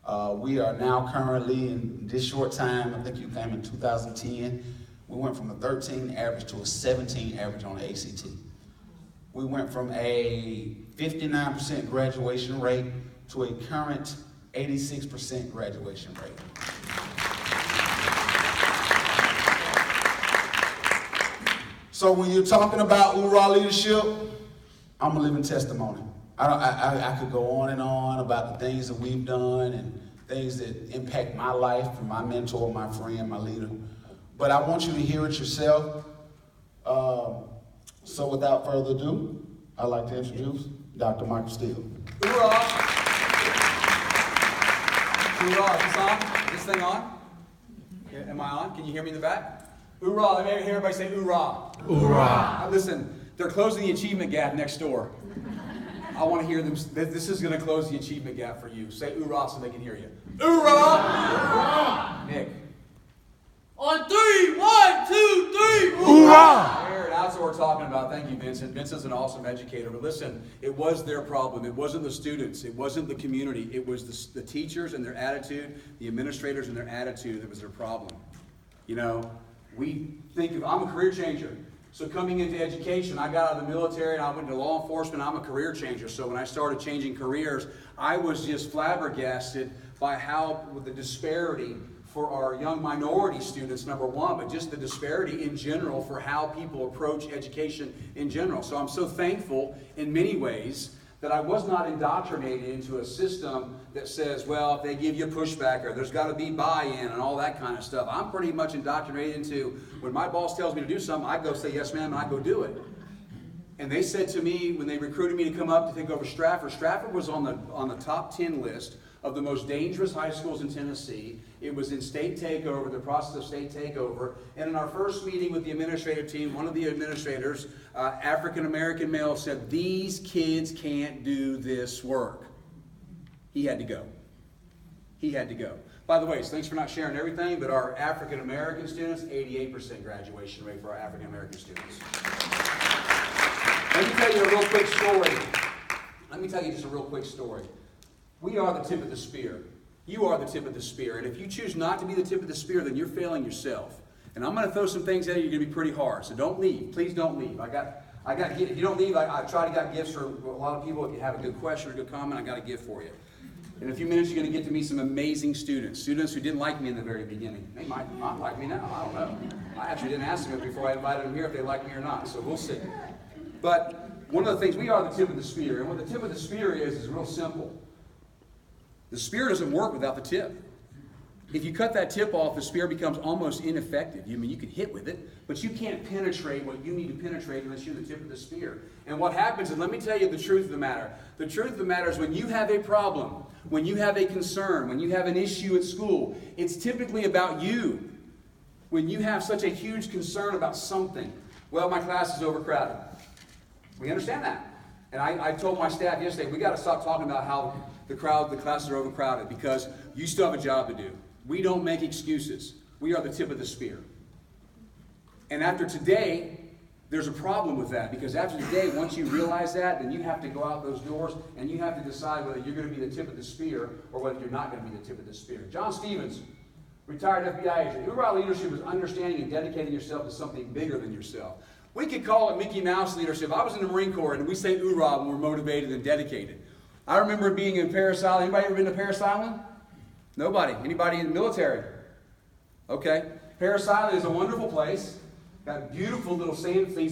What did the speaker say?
We are now currently, in this short time, I think you came in 2010, we went from a 13 average to a 17 average on the ACT. We went from a 59% graduation rate to a current 86% graduation rate. So when you're talking about ORAH leadership, I'm a living testimony. I could go on and on about the things that we've done and things that impact my life from my mentor, my friend, my leader. But I want you to hear it yourself. So without further ado, I'd like to introduce Dr. Michael Steele. ORAH. ORAH, is this on? Is this thing on? Am I on? Can you hear me in the back? ORAH, let me hear everybody say ORAH. ORAH. Listen, they're closing the achievement gap next door. I want to hear them. This is going to close the achievement gap for you. Say ORAH so they can hear you. ORAH! ORAH! Nick. On 3, 1, 2, 3, ORAH! There, that's what we're talking about. Thank you, Vincent. Vincent's an awesome educator. But listen, it was their problem. It wasn't the students. It wasn't the community. It was the teachers and their attitude, the administrators and their attitude that was their problem. You know, we think of, I'm a career changer. So coming into education, I got out of the military and I went into law enforcement. I'm a career changer. So when I started changing careers, I was just flabbergasted by how the disparity for our young minority students, number one, but just the disparity in general for how people approach education in general. So I'm so thankful in many ways that I was not indoctrinated into a system that says, well, if they give you pushback or there's got to be buy-in and all that kind of stuff. I'm pretty much indoctrinated into when my boss tells me to do something, I go say yes ma'am and I go do it. And they said to me when they recruited me to come up to take over Stratford, Stratford was on the top 10 list of the most dangerous high schools in Tennessee. It was in state takeover, the process of state takeover. And in our first meeting with the administrative team, one of the administrators, African-American male, said, these kids can't do this work. He had to go. He had to go. By the way, so thanks for not sharing everything, but our African-American students, 88% graduation rate for our African-American students. Let me tell you a real quick story. Let me tell you just a real quick story. We are the tip of the spear. You are the tip of the spear. And if you choose not to be the tip of the spear, then you're failing yourself. And I'm going to throw some things at you. You're going to be pretty hard. So don't leave. Please don't leave. If you don't leave, I try to got gifts for a lot of people. If you have a good question or a good comment, I got a gift for you. In a few minutes, you're going to get to meet some amazing students. Students who didn't like me in the very beginning. They might not like me now. I don't know. I actually didn't ask them before I invited them here if they like me or not. So we'll see. But one of the things, we are the tip of the spear. And what the tip of the spear is real simple. The spear doesn't work without the tip. If you cut that tip off, the spear becomes almost ineffective. I mean, you can hit with it, but you can't penetrate what you need to penetrate unless you're the tip of the spear. And what happens, and let me tell you the truth of the matter. The truth of the matter is when you have a problem, when you have a concern, when you have an issue at school, it's typically about you. When you have such a huge concern about something, well, my class is overcrowded. We understand that. And I told my staff yesterday, we got to stop talking about how the classes are overcrowded because you still have a job to do. We don't make excuses. We are the tip of the spear. And after today, there's a problem with that because after today, once you realize that, then you have to go out those doors and you have to decide whether you're going to be the tip of the spear or whether you're not going to be the tip of the spear. John Stevens, retired FBI agent. ORAH leadership is understanding and dedicating yourself to something bigger than yourself. We could call it Mickey Mouse leadership. I was in the Marine Corps and we say ORAH when we're motivated and dedicated. I remember being in Parris Island. Anybody ever been to Parris Island? Nobody. Anybody in the military? Okay. Parris Island is a wonderful place. Got beautiful little sand fleas.